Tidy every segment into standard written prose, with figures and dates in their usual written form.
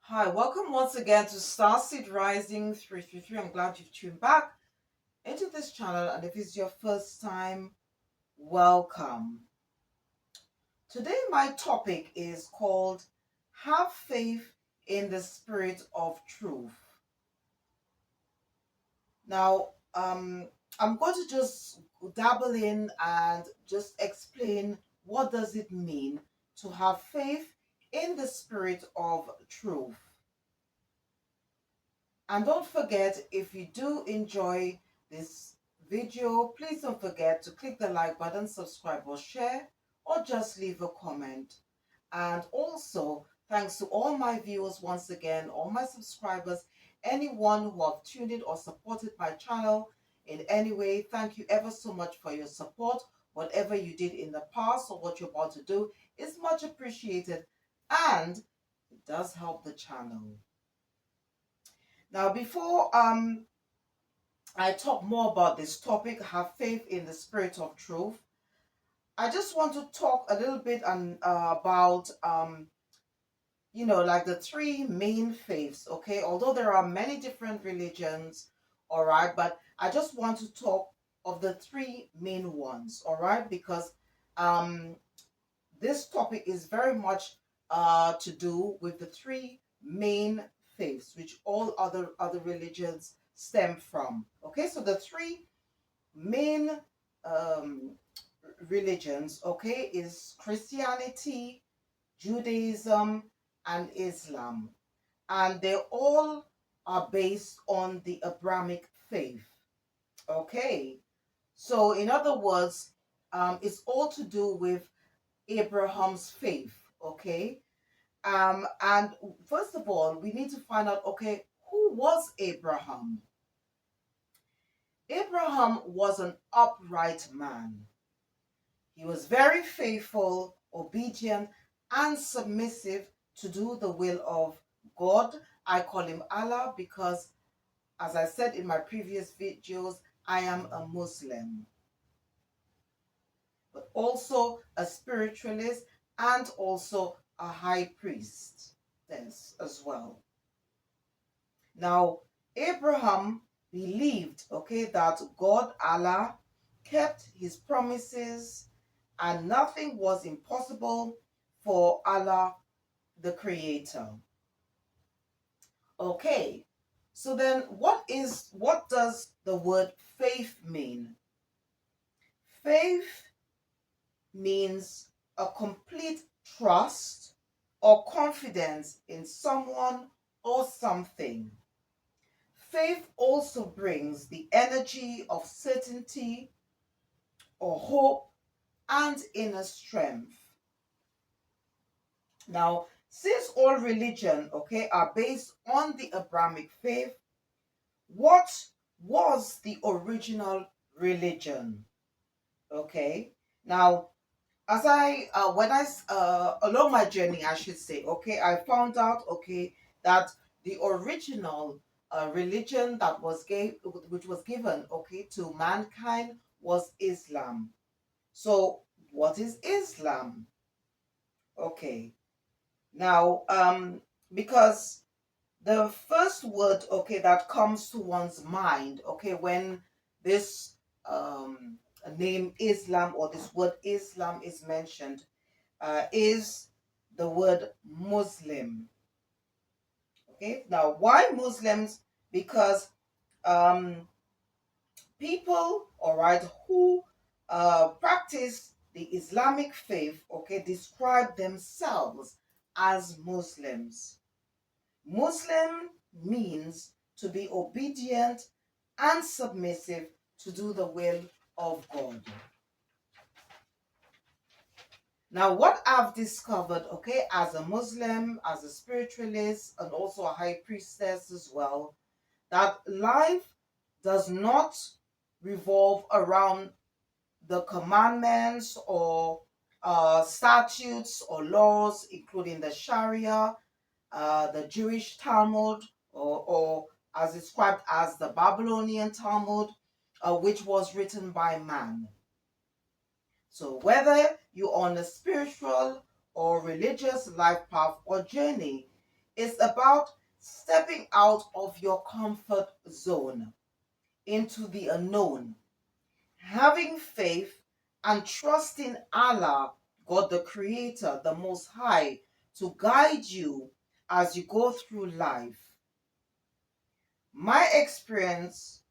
Hi, welcome once again to Starseed Rising 333. I'm glad you've tuned back into this channel, and if it's your first time, welcome. Today, my topic is called Have Faith in the Spirit of Truth. Now, I'm going to just dabble in and just explain what does it mean to have faith in the Spirit of Truth. And don't forget, if you do enjoy this video, please don't forget to click the like button, subscribe or share, or just leave a comment. And also, thanks to all my viewers once again, all my subscribers, anyone who have tuned in or supported my channel in any way, thank you ever so much for your support. Whatever you did in the past or what you're about to do is much appreciated, and it does help the channel. Now, before I talk more about this topic, have faith in the Spirit of Truth, I just want to talk a little bit about like the three main faiths. Okay, although there are many different religions, all right, but I just want to talk of the three main ones, all right, because um this topic is very much to do with the three main faiths, which all other religions stem from. Okay, so the three main um, religions, okay, is Christianity, Judaism, and Islam, and they all are based on the Abrahamic faith. Okay, so in other words, it's all to do with Abraham's faith. Okay, and first of all, we need to find out, okay, who was Abraham? Abraham was an upright man. He was very faithful, obedient, and submissive to do the will of God. I call him Allah because, as I said in my previous videos, I am a Muslim, but also a spiritualist and also a high priest as well. Now, Abraham believed, okay, that God, Allah, kept his promises and nothing was impossible for Allah, the Creator. Okay, so then what does the word faith mean? Faith means a complete trust or confidence in someone or something. Faith also brings the energy of certainty or hope and inner strength. Now, since all religion, okay, are based on the Abrahamic faith, what was the original religion? Okay, now as I when I along my journey, I should say, okay, I found out, okay, that the original religion that which was given, okay, to mankind was Islam. So what is Islam? Okay, now because the first word, okay, that comes to one's mind, okay, when this name Islam or this word Islam is mentioned, is the word Muslim. Okay, now why Muslims? Because um, people, all right, who practice the Islamic faith, okay, describe themselves as Muslims. Muslim means to be obedient and submissive to do the will of God. Now, what I've discovered, okay, as a Muslim, as a spiritualist, and also a high priestess as well, that life does not revolve around the commandments or statutes or laws, including the Sharia, the Jewish Talmud, or as described as the Babylonian Talmud, which was written by man. So whether you're on a spiritual or religious life path or journey, It's about stepping out of your comfort zone into the unknown, having faith and trusting Allah, God the Creator, the Most High, to guide you as you go through life. My experience,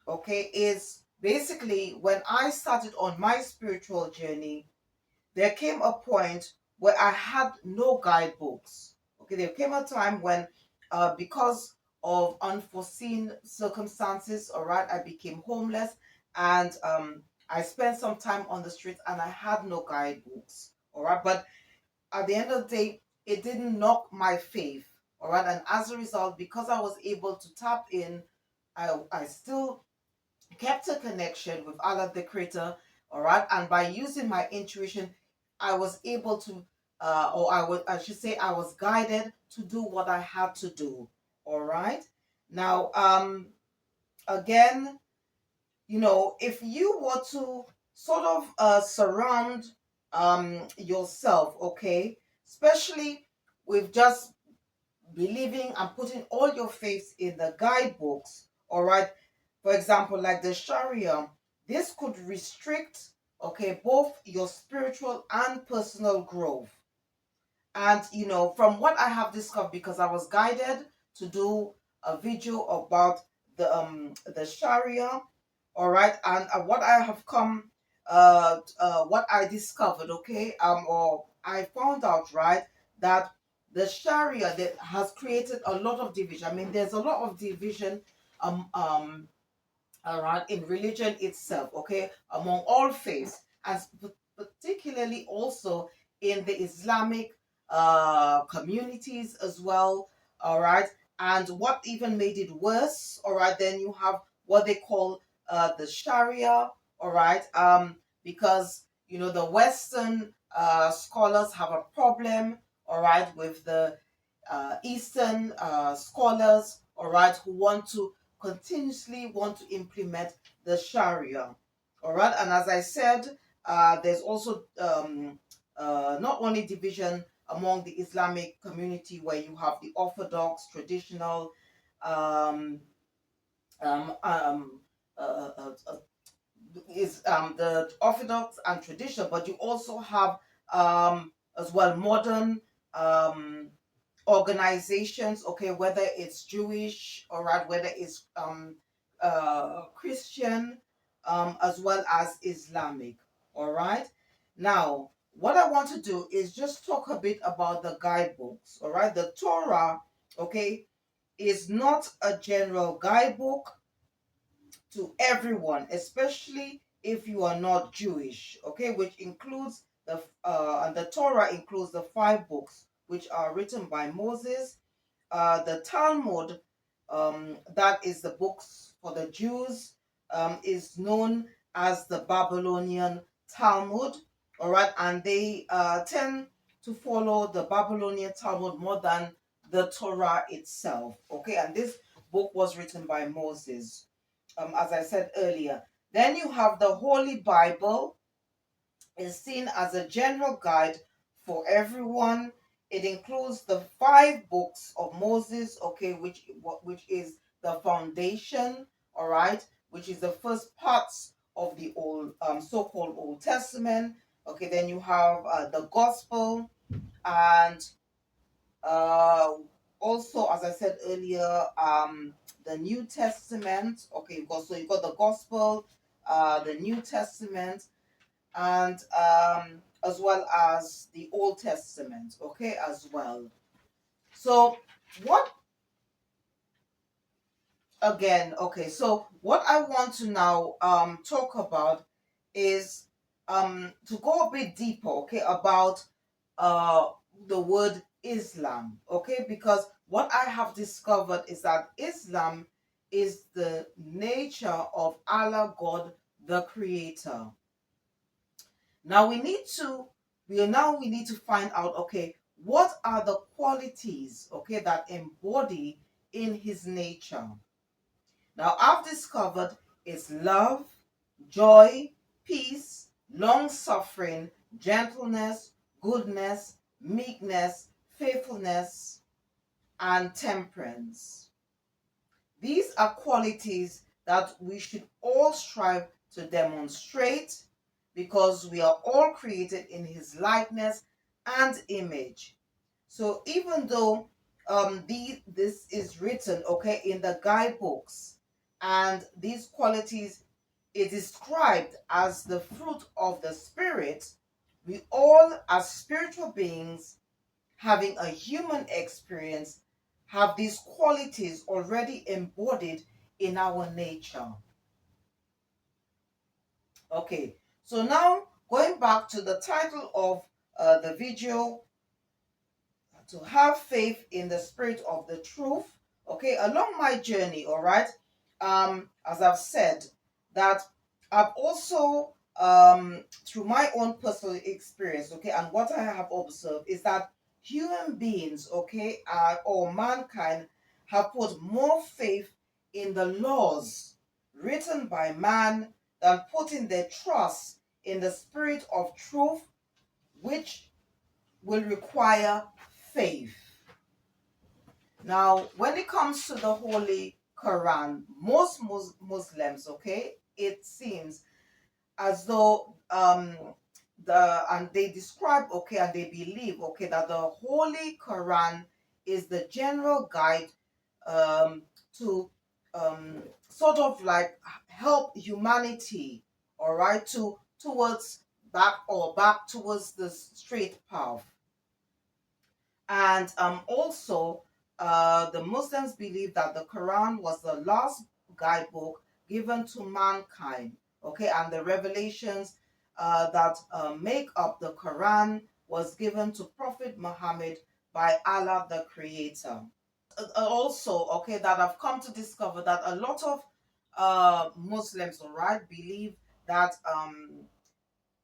okay, is basically when I started on my spiritual journey, there came a point where I had no guidebooks. Okay, there came a time when, because of unforeseen circumstances, all right, I became homeless, and I spent some time on the streets and I had no guidebooks, all right. But at the end of the day, it didn't knock my faith, all right. And as a result, because I was able to tap in, I still kept a connection with Allah the Creator, all right. And by using my intuition, I was able to, I should say, I was guided to do what I had to do, all right. Now, again, if you were to sort of surround yourself, okay, especially with just believing and putting all your faith in the guidebooks, all right. For example, like the Sharia, this could restrict, okay, both your spiritual and personal growth. And from what I have discovered, because I was guided to do a video about the Sharia, all right, and what I have come, what I discovered, okay, or I found out, right, that the Sharia that has created a lot of division. I mean, there's a lot of division, um, um, around in religion itself, okay, among all faiths, and particularly also in the Islamic communities as well, all right. And what even made it worse, all right, then you have what they call the Sharia, all right, because the Western scholars have a problem, all right, with the Eastern scholars, all right, who continuously want to implement the Sharia, all right. And as I said, there's also not only division among the Islamic community, where you have the Orthodox, traditional, um, um, um, uh, uh, uh, is the Orthodox and traditional, but you also have as well modern um, organizations, okay, whether it's Jewish, all right, whether it's Christian, as well as Islamic, all right. Now, what I want to do is just talk a bit about the guidebooks, all right. The Torah, okay, is not a general guidebook to everyone, especially if you are not Jewish, okay, which includes and the Torah includes the five books which are written by Moses. The Talmud, that is the books for the Jews, is known as the Babylonian Talmud, all right, and they tend to follow the Babylonian Talmud more than the Torah itself, okay, and this book was written by Moses, as I said earlier. Then you have the Holy Bible, is seen as a general guide for everyone. It includes the five books of Moses, okay, which is the foundation, all right, which is the first parts of the old so-called Old Testament. Okay, then you have the Gospel, and uh, also, as I said earlier, the New Testament. Okay, you got the Gospel, the New Testament, and as well as the Old Testament, okay, as well. So what again, okay, so what I want to now talk about is to go a bit deeper, okay, about uh the word Islam, okay, because what I have discovered is that Islam is the nature of Allah, God the Creator. Now we need to find out, okay, what are the qualities, okay, that embody in his nature. Now I've discovered is love, joy, peace, long suffering, gentleness, goodness, meekness, faithfulness. and temperance. These are qualities that we should all strive to demonstrate because we are all created in his likeness and image. So even though this is written, okay, in the guidebooks, and these qualities is described as the fruit of the Spirit, we all, as spiritual beings having a human experience, have these qualities already embodied in our nature. Okay, so now going back to the title of the video, to have faith in the spirit of the truth. Okay, along my journey, all right, as I've said, that I've also through my own personal experience, okay, and what I have observed is that human beings, okay, or mankind, have put more faith in the laws written by man than putting their trust in the spirit of truth, which will require faith. Now, when it comes to the Holy Quran, most Muslims, okay, it seems as though and they describe, okay, and they believe, okay, that the Holy Quran is the general guide um, to sort of like help humanity, all right, to towards back towards the straight path. And also, the Muslims believe that the Quran was the last guidebook given to mankind. Okay, and the revelations that make up the Quran was given to Prophet Muhammad by Allah the Creator. Also, okay, that I've come to discover that a lot of Muslims, all right, believe that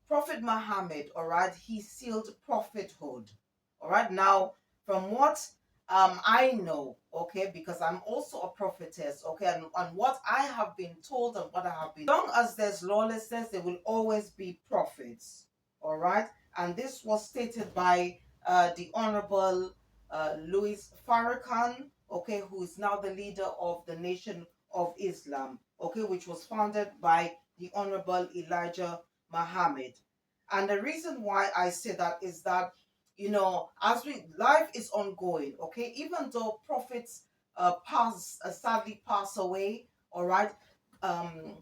Prophet Muhammad, all right, he sealed prophethood. All right, now from what I know, okay, because I'm also a prophetess, okay, and what I have been told and what I have been, as long as there's lawlessness, there will always be prophets, all right, and this was stated by the Honorable Louis Farrakhan, okay, who is now the leader of the Nation of Islam, okay, which was founded by the Honorable Elijah Muhammad. And the reason why I say that is that, as we life is ongoing, okay, even though prophets sadly pass away, all right, um,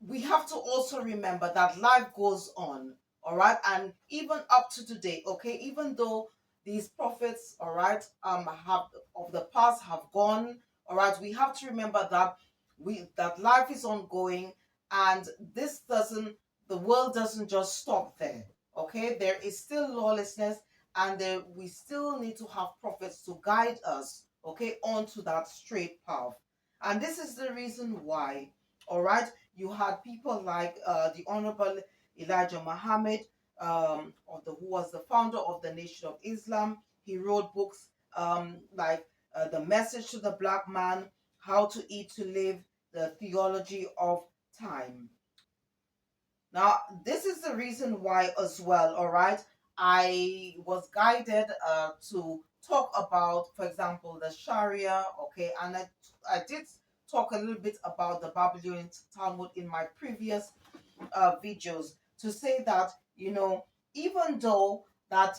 we have to also remember that life goes on, all right, and even up to today, okay, even though these prophets, all right, have of the past have gone, all right, we have to remember that that life is ongoing, and this doesn't the world doesn't just stop there. Okay, there is still lawlessness, and there we still need to have prophets to guide us, okay, onto that straight path. And this is the reason why, all right, you had people like the Honorable Elijah Muhammad, who was the founder of the Nation of Islam. He wrote books like The Message to the Black Man, How to Eat to Live, The Theology of Time. Now, this is the reason why, as well, all right, I was guided to talk about, for example, the Sharia, okay, and I did talk a little bit about the Babylonian Talmud in my previous videos, to say that, even though that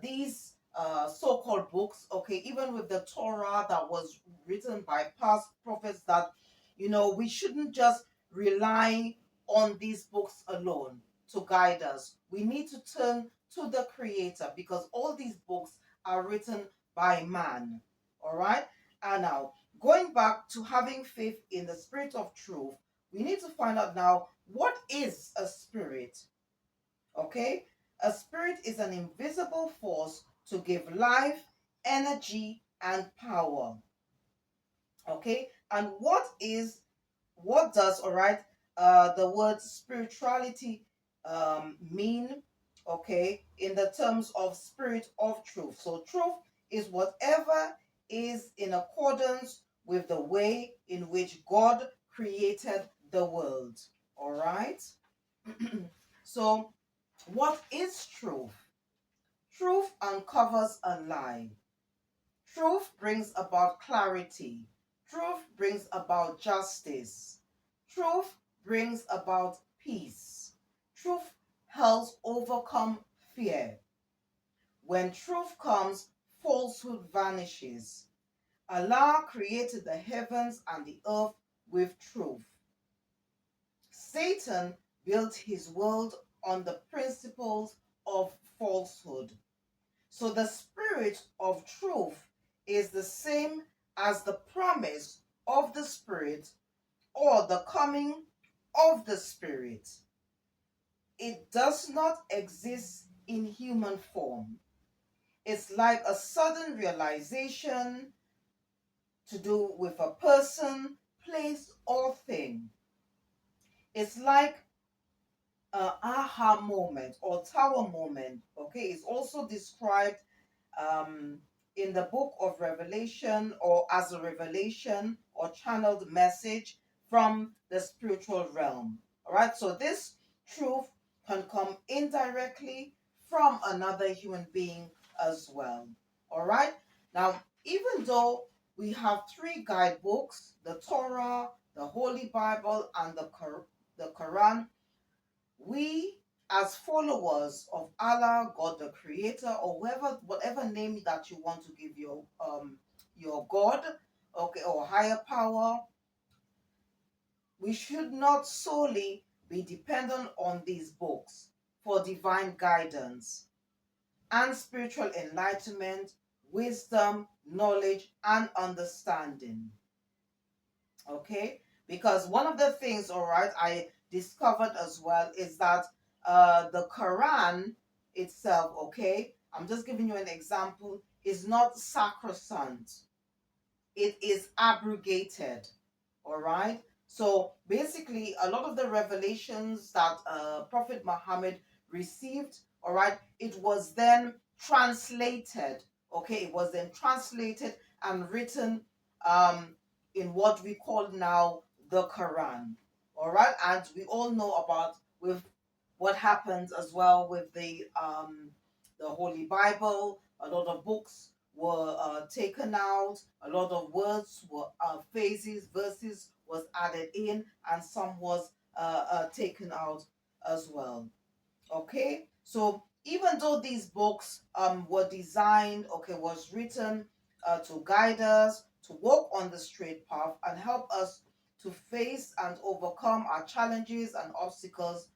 these so-called books, okay, even with the Torah that was written by past prophets, that, we shouldn't just rely on these books alone to guide us. We need to turn to the Creator, because all these books are written by man. All right? And now, going back to having faith in the spirit of truth, we need to find out now, what is a spirit? Okay? A spirit is an invisible force to give life, energy, and power. Okay? And what does, all right, the word spirituality mean, okay, in the terms of spirit of truth? So truth is whatever is in accordance with the way in which God created the world. All right. So what is truth? Truth uncovers a lie. Truth brings about clarity. Truth brings about justice. Truth brings about peace. Truth helps overcome fear. When truth comes, falsehood vanishes. Allah created the heavens and the earth with truth. Satan built his world on the principles of falsehood. So the spirit of truth is the same as the promise of the Spirit or the coming of the Spirit. It does not exist in human form. It's like a sudden realization to do with a person, place, or thing. It's like an aha moment or tower moment. Okay, it's also described um, in the book of Revelation or as a revelation or channeled message from the spiritual realm. All right, so this truth can come indirectly from another human being as well. All right, now, even though we have three guidebooks, the Torah, the Holy Bible, and the Quran, we as followers of Allah, God the Creator, or whatever name that you want to give your God, okay, or higher power, we should not solely be dependent on these books for divine guidance and spiritual enlightenment, wisdom, knowledge, and understanding. Okay, because one of the things, all right, I discovered as well is that the Quran itself, okay, I'm just giving you an example, is not sacrosanct. It is abrogated. All right, so basically a lot of the revelations that Prophet Muhammad received, all right, it was then translated. Okay, it was then translated and written um in what we call now the Quran. All right, and we all know about with what happens as well with the Holy Bible. A lot of books were taken out. A lot of words were phases, verses was added in, and some was taken out as well. Okay, so even though these books were designed, okay, was written to guide us to walk on the straight path and help us to face and overcome our challenges and obstacles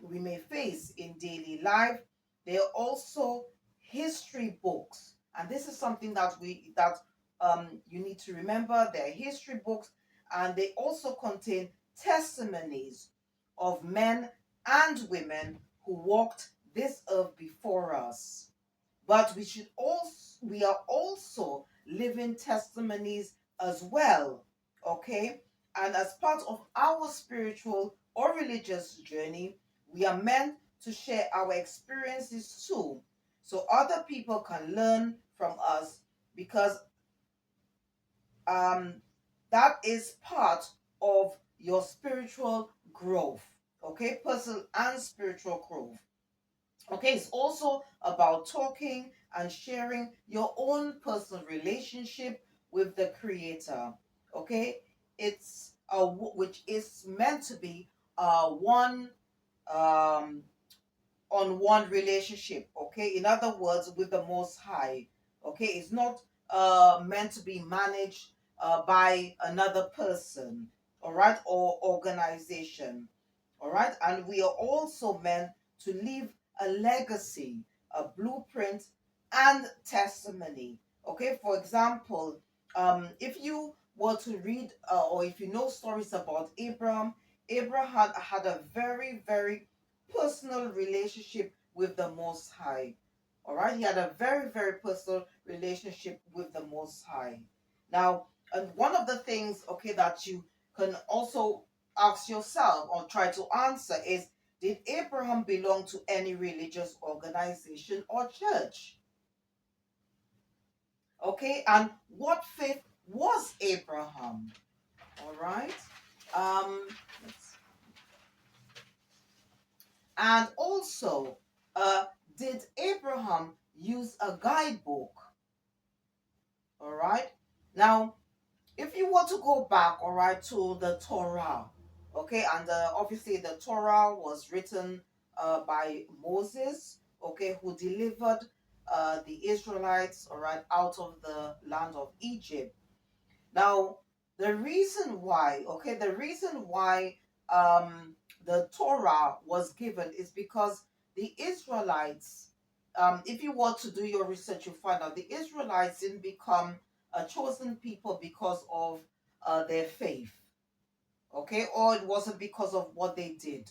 we may face in daily life, they are also history books, and this is something that you need to remember. They're history books, and they also contain testimonies of men and women who walked this earth before us. But we are also living testimonies as well. Okay, and as part of our spiritual or religious journey, we are meant to share our experiences too, so other people can learn from us, because um that is part of your spiritual growth. Okay, personal and spiritual growth. Okay, it's also about talking and sharing your own personal relationship with the Creator. Okay, it's which is meant to be one um on one relationship. Okay, in other words, with the Most High. Okay, it's not meant to be managed by another person, all right, or organization. All right, and we are also meant to leave a legacy, a blueprint, and testimony. Okay, for example, if you were to read or if you know stories about Abraham, Abraham had a very, very personal relationship with the Most High. All right, he had a very, very personal relationship with the Most High. Now, and one of the things, okay, that you can also ask yourself or try to answer is, did Abraham belong to any religious organization or church? Okay, and what faith was Abraham? All right. Um, and also, did Abraham use a guidebook? All right. Now, if you were to go back, all right, to the Torah, okay, and obviously the Torah was written by Moses, okay, who delivered the Israelites, all right, out of the land of Egypt. Now, the reason why, okay, the reason why the Torah was given is because the Israelites, if you want to do your research, you find out the Israelites didn't become a chosen people because of their faith, okay, or it wasn't because of what they did.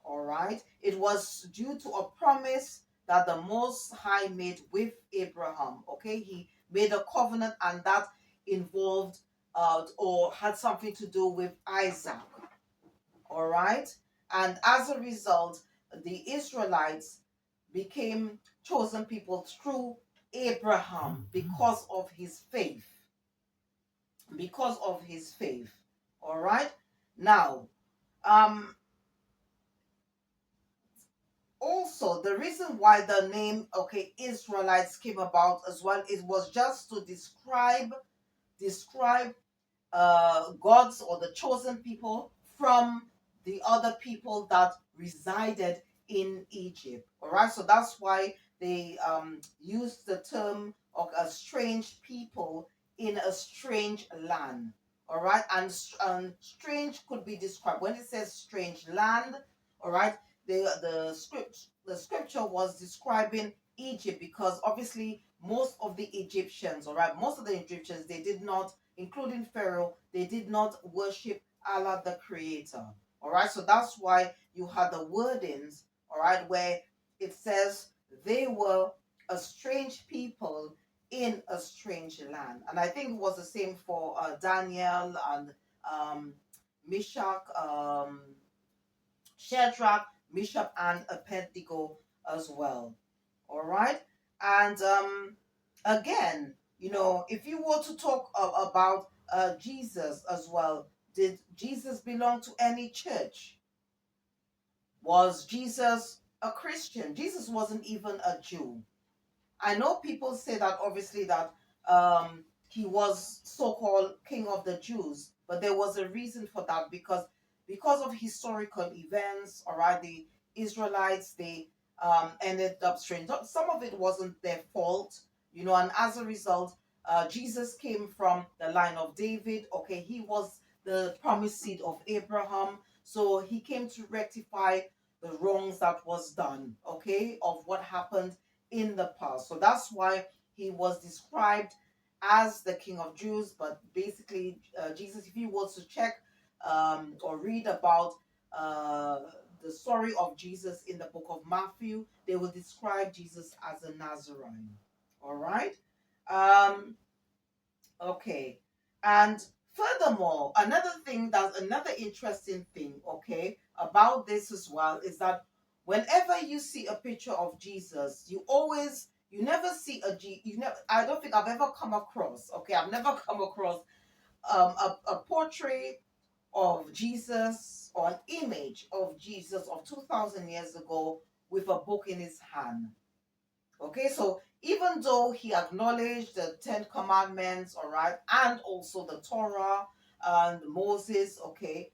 All right. It was due to a promise that the Most High made with Abraham. Okay. He made a covenant, and that involved or had something to do with Isaac. All right. And as a result, the Israelites became chosen people through Abraham because of his faith. Because of his faith. All right. Now, um, also the reason why the name, okay, Israelites came about as well, it was just to describe God's or the chosen people from the other people that resided in Egypt. All right, so that's why they used the term of a strange people in a strange land. All right, and strange could be described when it says strange land. All right, the scripture was describing Egypt because obviously most of the Egyptians, all right, most of the Egyptians, they did not, including Pharaoh, they did not worship Allah the Creator. All right, so that's why you had the wordings, all right, where it says they were a strange people in a strange land. And I think it was the same for Daniel and um, Meshach, Shadrach, Meshach, and Abednego as well. All right, and again, if you were to talk about Jesus as well, did Jesus belong to any church? Was Jesus a Christian? Jesus wasn't even a Jew. I know people say that obviously that he was so-called king of the Jews, but there was a reason for that because of historical events. All right, the Israelites, they ended up strange. Some of it wasn't their fault, and as a result, Jesus came from the line of David. Okay, he was the promised seed of Abraham, so he came to rectify the wrongs that was done. Okay, of what happened in the past. So that's why he was described as the King of Jews. But basically, Jesus, if you were to check or read about uh, the story of Jesus in the book of Matthew, they will describe Jesus as a Nazarene. All right. Um, Okay. And furthermore, another interesting thing, okay, about this as well is that whenever you see a picture of Jesus, you never see you never, I don't think I've ever come across, okay, I've never come across a portrait of Jesus or an image of Jesus of 2000 years ago with a book in his hand. Okay, so even though he acknowledged the Ten Commandments, all right, and also the Torah and Moses, okay,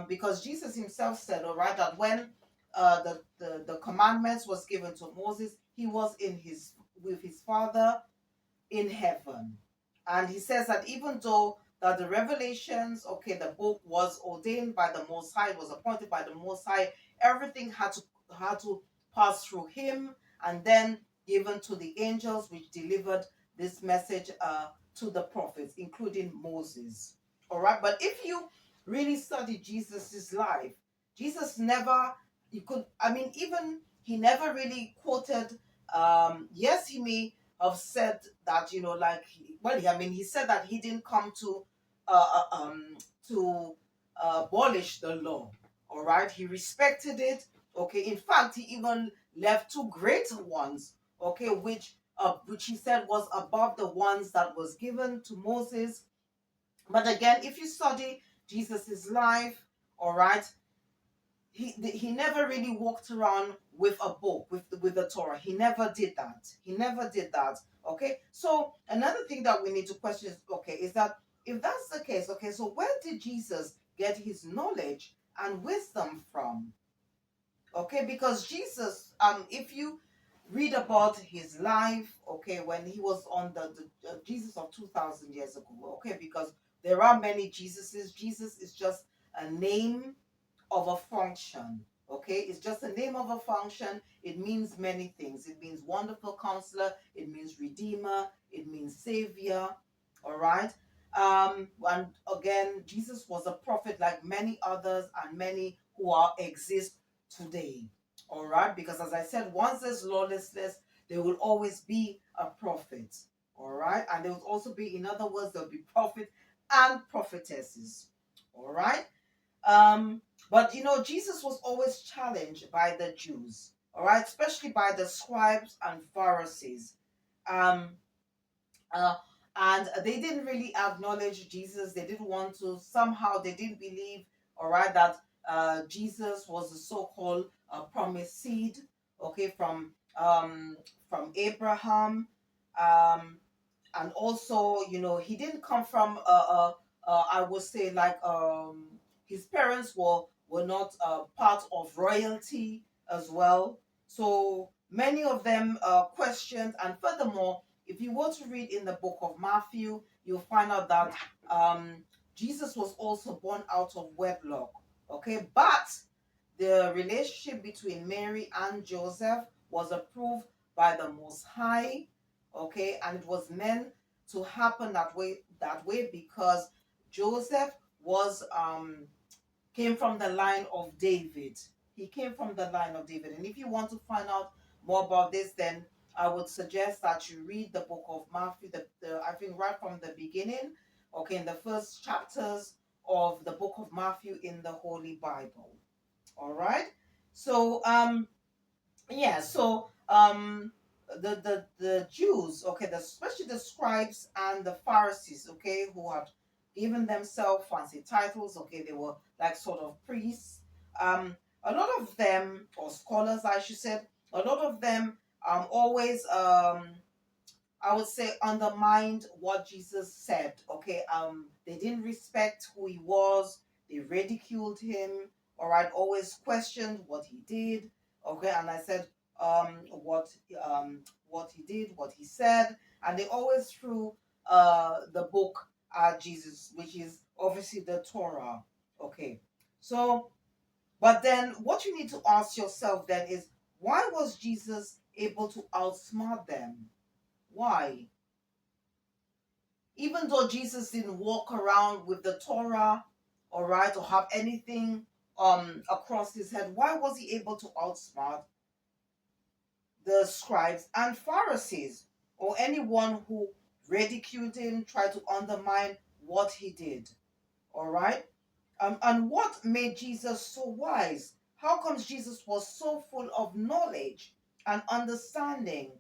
because Jesus himself said, all right, that when the commandments was given to Moses, he was in his with his father in heaven. And he says that even though that the revelations, okay, the book was ordained by the Most High, was appointed by the Most High, everything had to pass through him and then given to the angels, which delivered this message to the prophets, including Moses. All right, but if you really study Jesus's life, Jesus never, you could, I mean, even he never really quoted. Yes, he may have said that, like, well, I mean, he said that he didn't come uh, uh, um to abolish the law. All right, he respected it. Okay, in fact, he even left two greater ones. Okay, which he said was above the ones that was given to Moses. But again, if you study Jesus's life, all right, he never really walked around with a book, with the Torah. He never did that. He never did that. Okay. So another thing that we need to question is, okay, is that if that's the case, okay, so where did Jesus get his knowledge and wisdom from? Okay, because Jesus, if you read about his life, okay, when he was on the Jesus of 2,000 years ago, okay, because there are many Jesuses. Jesus is just a name of a function. Okay, it's just a name of a function. It means many things. It means wonderful counselor, it means redeemer, it means savior. All right. And again, Jesus was a prophet like many others and many who are exist today. All right, because as I said, once there's lawlessness, there will always be a prophet. All right, and there will also be, in other words, there'll be prophet and prophetesses. All right. Um, but Jesus was always challenged by the Jews, all right, especially by the scribes and Pharisees. Um, uh, and they didn't really acknowledge Jesus. They didn't want to. Somehow they didn't believe, all right, that Jesus was the so-called promised seed, okay, from Abraham. Um, and also he didn't come from I would say, like, his parents were not part of royalty as well, so many of them questioned. And furthermore, if you were to read in the book of Matthew, you'll find out that Jesus was also born out of wedlock. Okay, but the relationship between Mary and Joseph was approved by the Most High. Okay, and it was meant to happen that way because Joseph was came from the line of David. He came from the line of David. And if you want to find out more about this, then I would suggest that you read the book of Matthew, I think right from the beginning, okay, in the first chapters of the book of Matthew in the Holy Bible. All right. So yeah, so the Jews, okay, especially the scribes and the Pharisees, okay, who had given themselves fancy titles, okay, they were like sort of priests. A lot of them, or scholars I should say, a lot of them always I would say undermined what Jesus said. Okay, they didn't respect who he was. They ridiculed him. All right, always questioned what he did. Okay, and I said what he did, what he said, and they always threw the book at Jesus, which is obviously the Torah. Okay, so but then what you need to ask yourself then is, why was Jesus able to outsmart them? Why? Even though Jesus didn't walk around with the Torah, all right, or have anything across his head, why was he able to outsmart the scribes and Pharisees, or anyone who ridiculed him, tried to undermine what he did? All right. And what made Jesus so wise? How comes Jesus was so full of knowledge and understanding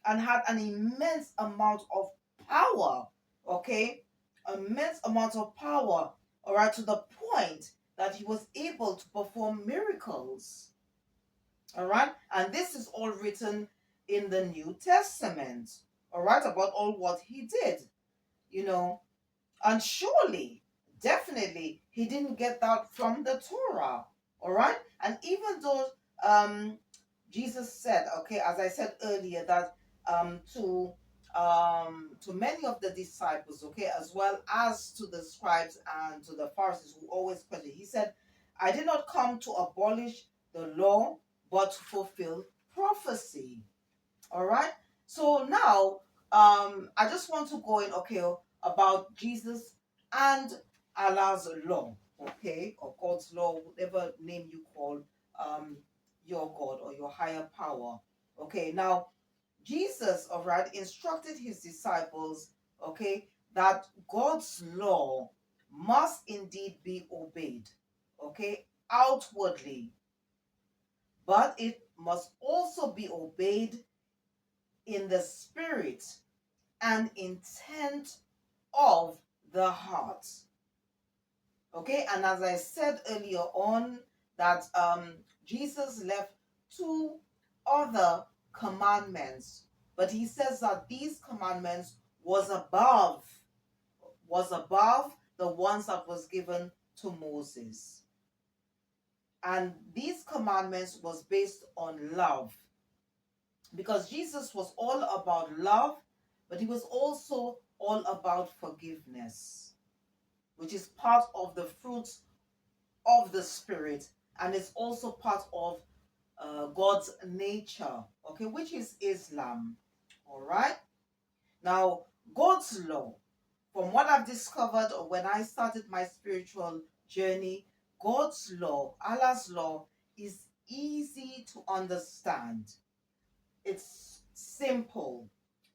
and had an immense amount of power? Okay, immense amount of power, all right, to the point that he was able to perform miracles. All right, and this is all written in the New Testament, all right, about all what he did, you know. And surely, definitely, he didn't get that from the Torah. All right. And even though Jesus said, okay, as I said earlier, that to many of the disciples, okay, as well as to the scribes and to the Pharisees who always question, he said, I did not come to abolish the law, but to fulfill prophecy. All right. So now, I just want to go in, okay, about Jesus and Allah's law, okay, or God's law, whatever name you call um your God or your higher power. Okay. Now, Jesus, all right, instructed his disciples, okay, that God's law must indeed be obeyed, okay, outwardly, but it must also be obeyed in the spirit and intent of the heart. Okay, and as I said earlier on, that Jesus left two other commandments, but he says that these commandments was above the ones that was given to Moses. And these commandments was based on love, because Jesus was all about love, but he was also all about forgiveness, which is part of the fruits of the Spirit, and it's also part of God's nature, okay, which is Islam. All right. Now, God's law, from what I've discovered when I started my spiritual journey, God's law, Allah's law, is easy to understand. It's simple.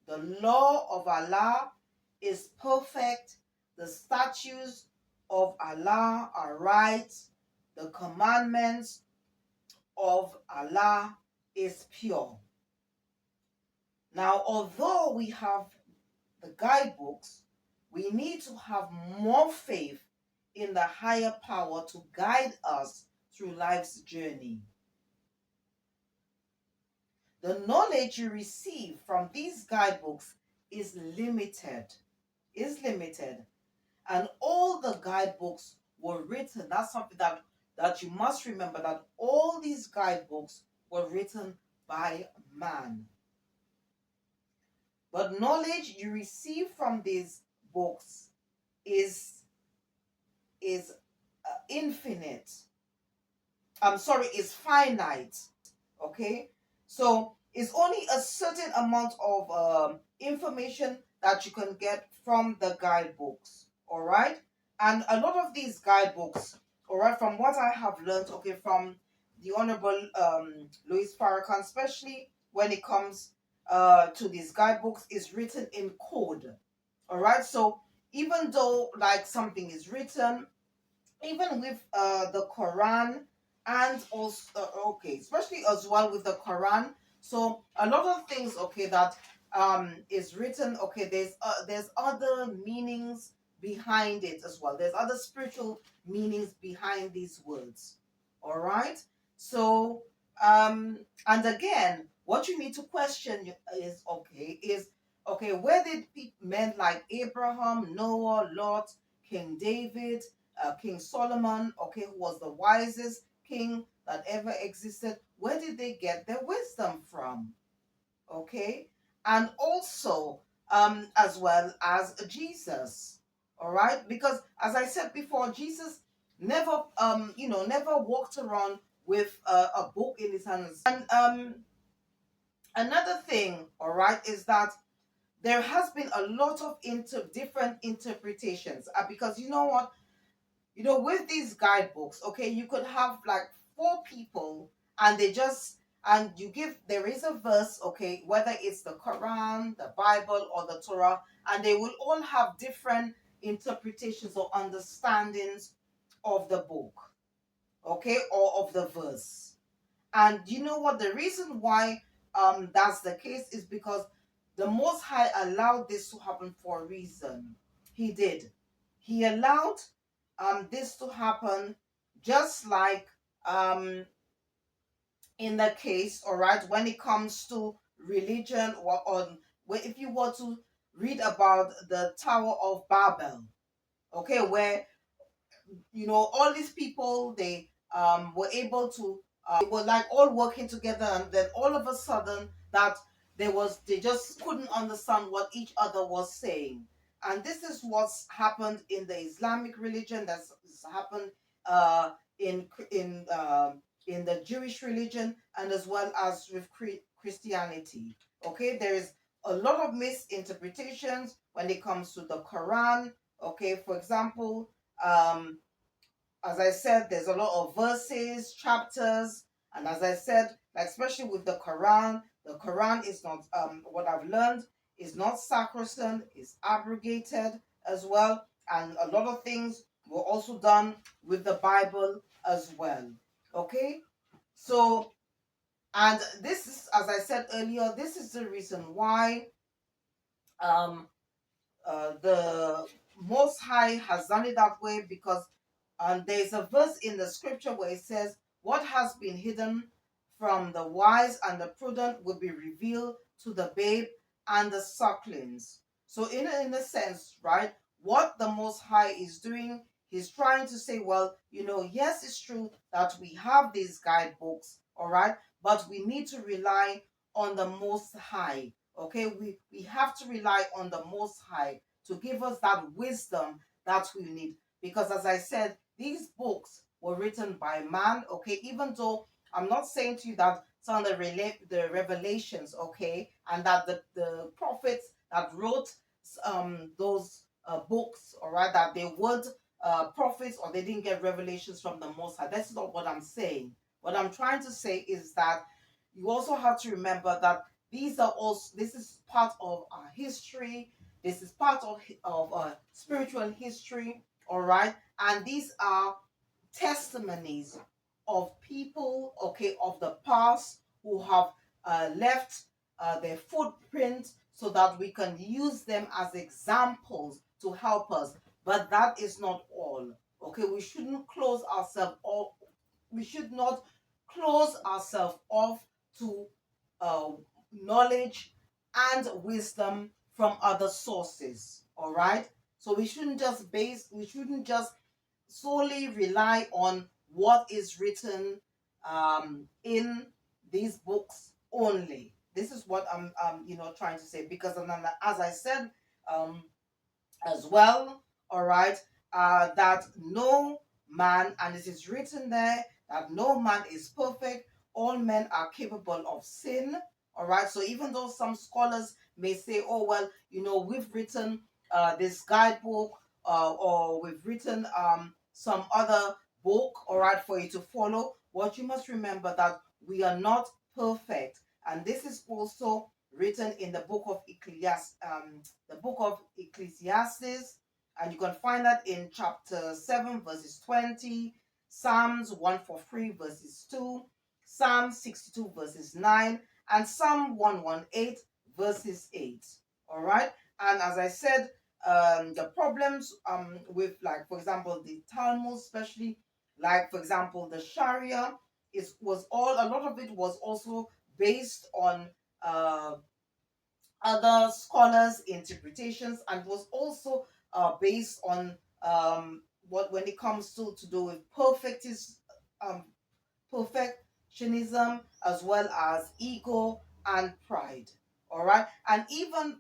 The law of Allah is perfect. The statutes of Allah are right. The commandments of Allah is pure. Now, although we have the guidebooks, we need to have more faith in the higher power to guide us through life's journey. The knowledge you receive from these guidebooks is limited. And all the guidebooks were written. That's something that you must remember, that all these guidebooks were written by man. But knowledge you receive from these books is infinite. Is finite. Okay, so it's only a certain amount of information that you can get from the guidebooks. All right, and a lot of these guidebooks, all right, from what I have learned, okay, from the Honorable Louis Farrakhan, especially when it comes to these guidebooks, is written in code. All right, so even though like something is written, even with the Quran, and also okay, especially as well with the Quran. So a lot of things, okay, that is written, okay, there's other meanings behind it as well. There's other spiritual meanings behind these words. All right. So and again, what you need to question is where did men like Abraham, Noah, Lot, King David, King Solomon, okay, who was the wisest king that ever existed, where did they get their wisdom from? Okay, and also as well as Jesus. All right, because as I said before, Jesus never walked around with a book in his hands. And another thing, all right, is that there has been a lot of different interpretations, because you know what, with these guidebooks, okay, you could have like four people, and there is a verse, okay, whether it's the Quran, the Bible, or the Torah, and they will all have different interpretations or understandings of the book, okay, or of the verse. And you know what? The reason why that's the case is because the Most High allowed this to happen for a reason. He did. He allowed this to happen, just like in the case, all right, when it comes to religion, if you were to read about the Tower of Babel, okay, where all these people, they were able to they were like all working together, and then all of a sudden that they just couldn't understand what each other was saying. And this is what's happened in the Islamic religion, that's happened in the Jewish religion, and as well as with Christianity. Okay, there is a lot of misinterpretations when it comes to the Quran. Okay, for example, as I said, there's a lot of verses, chapters, and as I said, like especially with the Quran is not, what I've learned, is not sacrosanct, is abrogated as well, and a lot of things were also done with the Bible as well. Okay, so, and this is, as I said earlier, this is the reason why the Most High has done it that way, because there's a verse in the scripture where it says, "What has been hidden from the wise and the prudent will be revealed to the babe and the sucklings. So, in a sense, right, what the Most High is doing, he's trying to say, well, yes, it's true that we have these guidebooks, all right, but we need to rely on the Most High. Okay, we have to rely on the Most High to give us that wisdom that we need. Because as I said, these books were written by man, okay, even though I'm not saying to you that some of the revelations, okay, and that the prophets that wrote those books, all right, that they would prophets or they didn't get revelations from the Most High. That's not what I'm saying. What I'm trying to say is that you also have to remember that this is part of our history. This is part of spiritual history, all right, and these are testimonies of people, okay, of the past who have left their footprint so that we can use them as examples to help us. But that is not all. Okay, we shouldn't close ourselves off. We should not close ourselves off to uh, knowledge and wisdom from other sources. All right. So we shouldn't just solely rely on what is written in these books only. This is what I'm trying to say, because as I said um, as well, all right, that no man, and it is written there that no man is perfect, all men are capable of sin, all right. So even though some scholars may say, oh, well, we've written this guidebook, or we've written some other book, all right, for you to follow, what you must remember that we are not perfect. And this is also written in the book of Ecclesiastes, and you can find that in chapter 7, verses 20, Psalms 143, verses 2, Psalm 62, verses 9, and Psalm 118, verses 8. All right. And as I said, the problems with, like, for example, the Talmud, especially, like, for example, the Sharia, a lot of it was also based on uh, other scholars' interpretations, and was also based on what when it comes to do with um, perfectionism, as well as ego and pride. All right, and even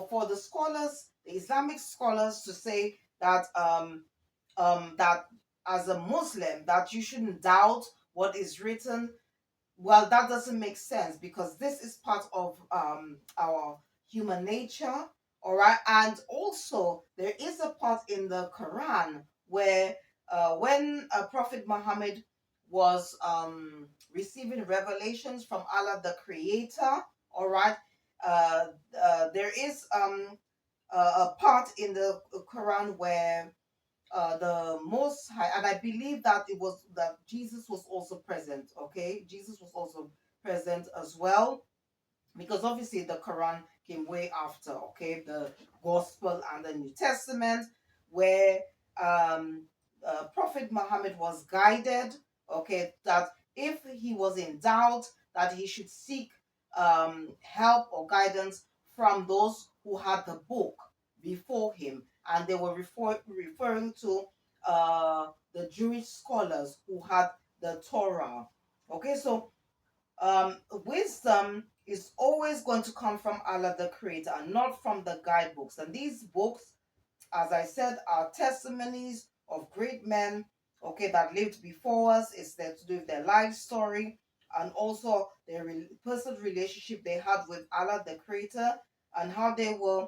for the scholars, the Islamic scholars, to say that as a Muslim that you shouldn't doubt what is written, well, that doesn't make sense, because this is part of our human nature, all right. And also there is a part in the Quran where when Prophet Muhammad was receiving revelations from Allah the Creator, all right, uh, there is a part in the Quran where the Most High, and I believe that it was that Jesus was also present. Okay, Jesus was also present as well, because obviously the Quran came way after. Okay, the Gospel and the New Testament, where Prophet Muhammad was guided. Okay, that if he was in doubt, that he should seek help or guidance from those who had the book before him, and they were referring to the Jewish scholars who had the Torah. Okay, so wisdom is always going to come from Allah the Creator, and not from the guidebooks. And these books, as I said, are testimonies of great men, okay, that lived before us. It's there to do with their life story, and also their personal relationship they had with Allah the Creator, and how they were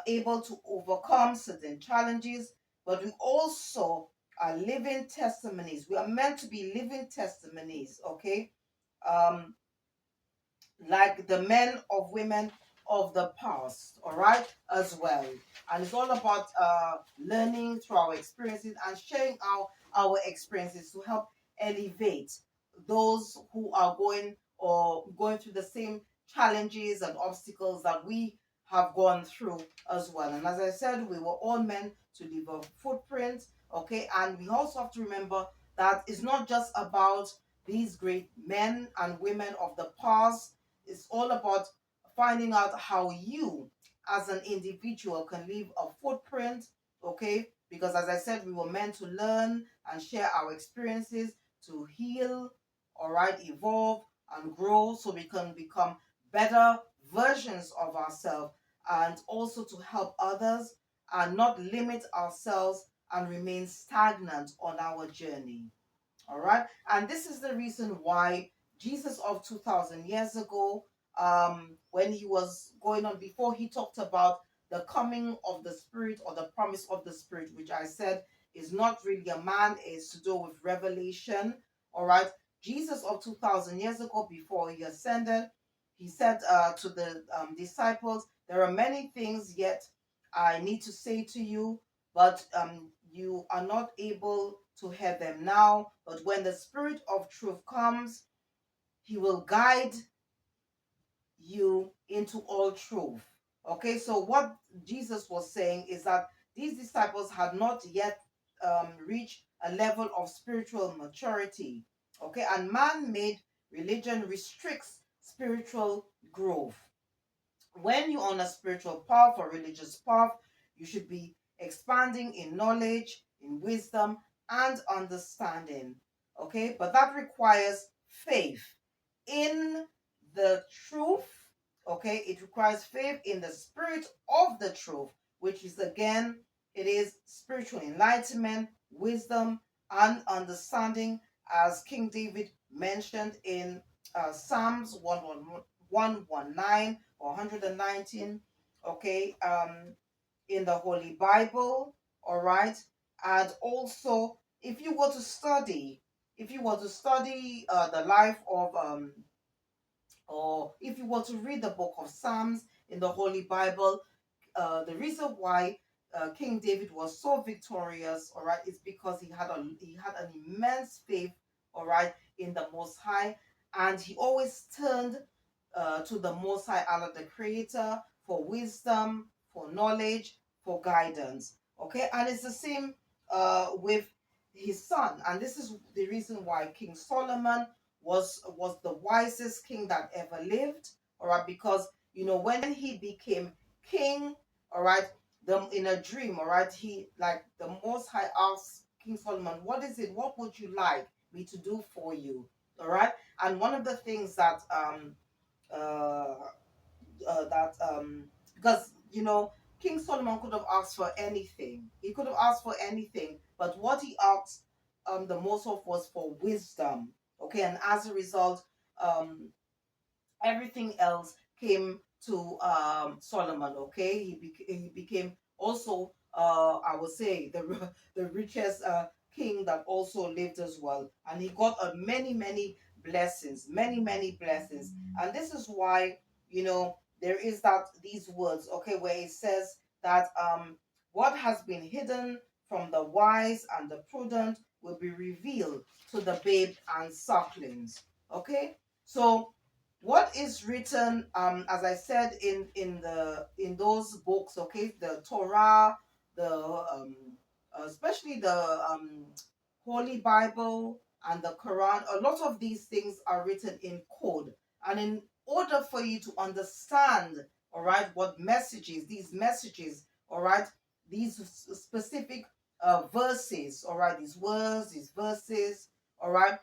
able to overcome certain challenges. But we also are living testimonies. We are meant to be living testimonies, okay? Um, like the men of women of the past, all right, as well. And it's all about learning through our experiences and sharing our experiences to help elevate those who are going through the same challenges and obstacles that we have gone through as well. And as I said, we were all meant to leave a footprint, okay. And we also have to remember that it's not just about these great men and women of the past. It's all about finding out how you as an individual can leave a footprint, okay? Because as I said, we were meant to learn and share our experiences to heal, all right, evolve and grow so we can become better versions of ourselves, and also to help others and not limit ourselves and remain stagnant on our journey. All right. And this is the reason why Jesus of 2000 years ago, when he was going on, before he talked about the coming of the Spirit or the promise of the Spirit, which I said is not really a man, it's to do with revelation. All right. Jesus of 2000 years ago, before he ascended, he said to the disciples, there are many things yet I need to say to you, but you are not able to hear them now. But when the Spirit of truth comes, he will guide you into all truth. Okay, so what Jesus was saying is that these disciples had not yet reached a level of spiritual maturity. Okay, and man made religion restricts spiritual growth. When you're on a spiritual path or religious path, you should be expanding in knowledge, in wisdom, and understanding. Okay, but that requires faith in the truth. Okay, it requires faith in the spirit of the truth, which is again, it is spiritual enlightenment, wisdom, and understanding, as King David mentioned in Psalms 119 or 119, okay, in the Holy Bible, all right. And also, if you were to study, the life of or if you were to read the book of Psalms in the Holy Bible, the reason why King David was so victorious, all right, is because he had an immense faith, all right, in the Most High, and he always turned to the Most High, Allah, the Creator, for wisdom, for knowledge, for guidance. Okay, and it's the same with his son, and this is the reason why King Solomon was the wisest king that ever lived. All right, because when he became king, all right, in a dream, all right, he, like, the Most High asked King Solomon, what is it, what would you like me to do for you? All right. And one of the things that uh because King Solomon could have asked for anything, but what he asked the most of was for wisdom. Okay, and as a result, um everything else came to Solomon. Okay, he became also, I would say, the richest king that also lived as well, and he got many blessings, many blessings. And this is why there is these words, okay, where it says that what has been hidden from the wise and the prudent will be revealed to the babe and sucklings. Okay, so what is written, as I said, in those books, okay, the Torah, the especially the Holy Bible and the Quran, a lot of these things are written in code. And in order for you to understand, all right, what messages, these messages, all right, these specific verses, all right, these words, these verses, all right,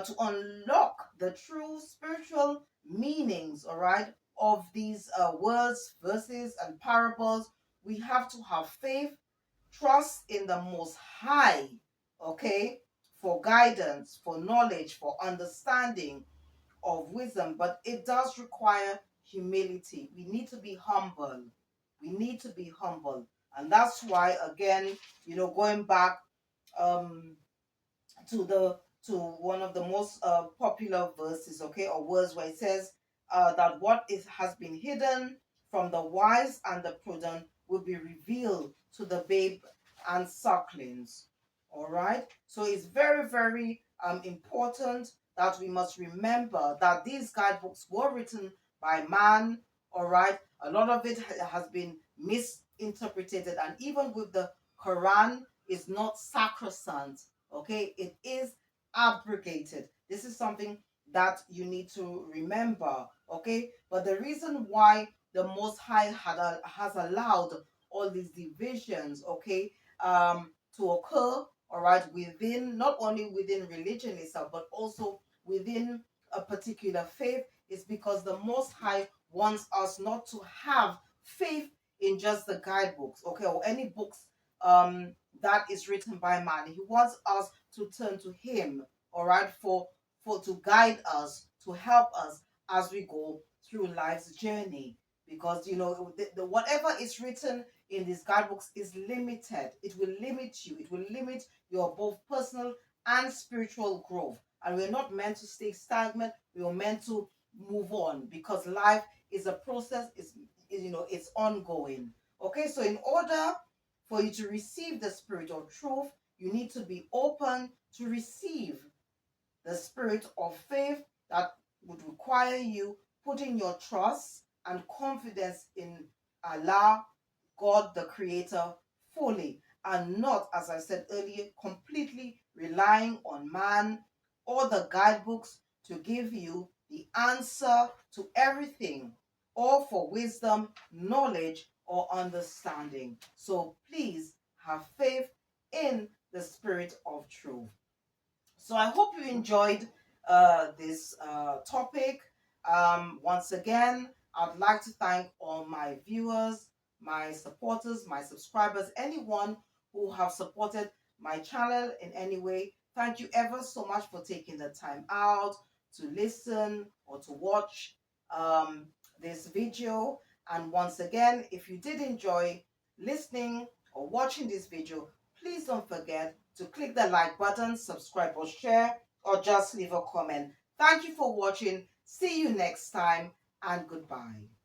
to unlock the true spiritual meanings, all right, of these words, verses, and parables, we have to have faith, trust in the Most High, okay, for guidance, for knowledge, for understanding of wisdom. But it does require humility. We need to be humble. We need to be humble. And that's why, again, going back um, to one of the most popular verses, okay, or words, where it says that what is has been hidden from the wise and the prudent will be revealed to the babe and sucklings. All right, so it's very important that we must remember that these guidebooks were written by man. All right, a lot of it has been misinterpreted, and even with the Quran, is not sacrosanct. Okay, it is abrogated. This is something that you need to remember, okay? But the reason why the Most High has allowed all these divisions, okay, to occur, all right, within, not only within religion itself, but also within a particular faith, is because the Most High wants us not to have faith in just the guidebooks, okay, or any books that is written by man. He wants us to turn to Him, all right, for to guide us, to help us as we go through life's journey. Because the whatever is written in these guidebooks is limited. It will limit you. It will limit your both personal and spiritual growth. And we're not meant to stay stagnant. We are meant to move on, because life is a process. It's ongoing. Okay, so in order for you to receive the spirit of truth, you need to be open to receive the spirit of faith that would require you putting your trust and confidence in Allah, God the Creator, fully, and not, as I said earlier, completely relying on man or the guidebooks to give you the answer to everything, or for wisdom, knowledge, or understanding. So please have faith in the spirit of truth. So I hope you enjoyed this topic. Once again, I'd like to thank all my viewers, my supporters, my subscribers, anyone who have supported my channel in any way. Thank you ever so much for taking the time out to listen or to watch um, this video. And once again, if you did enjoy listening or watching this video, please don't forget to click the like button, subscribe or share, or just leave a comment. Thank you for watching. See you next time, and goodbye.